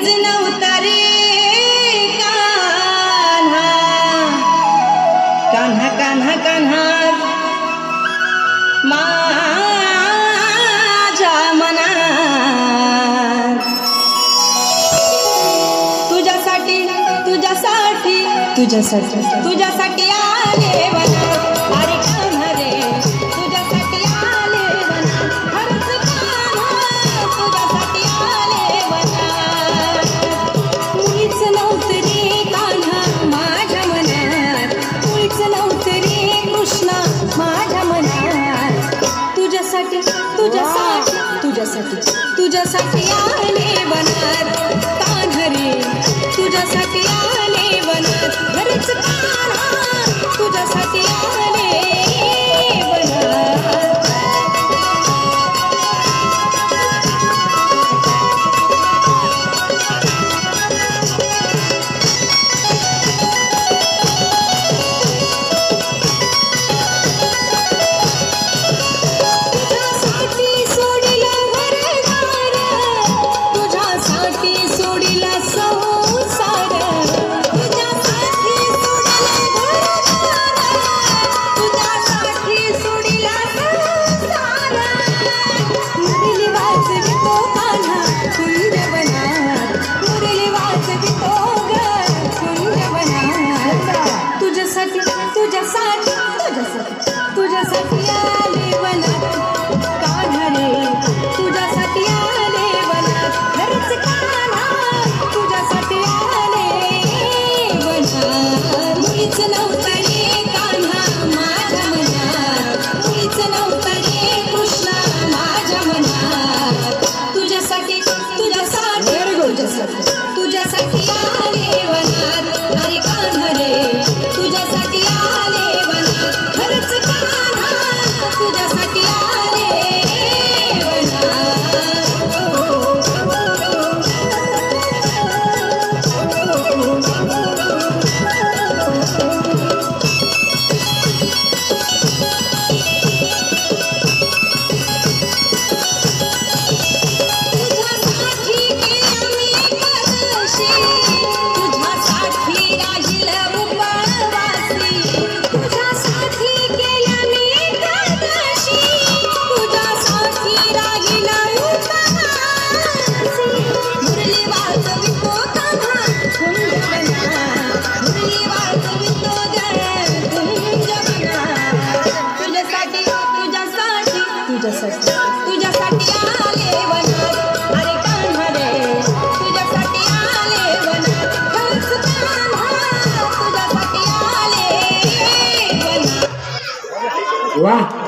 कुणीच नव्हता रे कान्हा कान्हा कान्हा कान्हा माझ्या मनात तुझ्यासाठी तुझ्यासाठी तुझ्यासाठी तुझ्यासाठी आले वनात अरे कान्हा रे तुझ्यासाठी आले वनात खरंच कान्हा तुझ्यासाठी आले वनात कुणीच नव्हतं रे कान्हा माझ्या मनात कुणीच नव्हतं रे कृष्णा माझ्या मनात तुझ्यासाठी तुझ्यासाठी तुझ्यासाठी तुझ्यासाठी आले वनात कान्हा रे तुझ्यासाठी आले वनात खरंच कान्हा तुझ्यासाठी आले वनात तुझ्यासाठी आले वनात कान्हा रे तुझ्यासाठी आले वनात खरंच कान्हा तुझ्यासाठी आले वनात मुळीच नव्हता रे कान्हा माझ्या मनात मुळीच नव्हता रे कृष्णा माझ्या मनात तुझ्यासाठी तुझ्यासाठी तुझ्यासाठी तुझ्यासाठी आले वनात अरे कान्हा रे तुझ्यासाठी आले वनात खरंच कान्हा तुझ्यासाठी आले तुझ्यासाठी आले वनात अरे कान्हा रे तुझ्यासाठी आले वनात खरंच कान्हा तुझ्यासाठी आले वनात. वाह.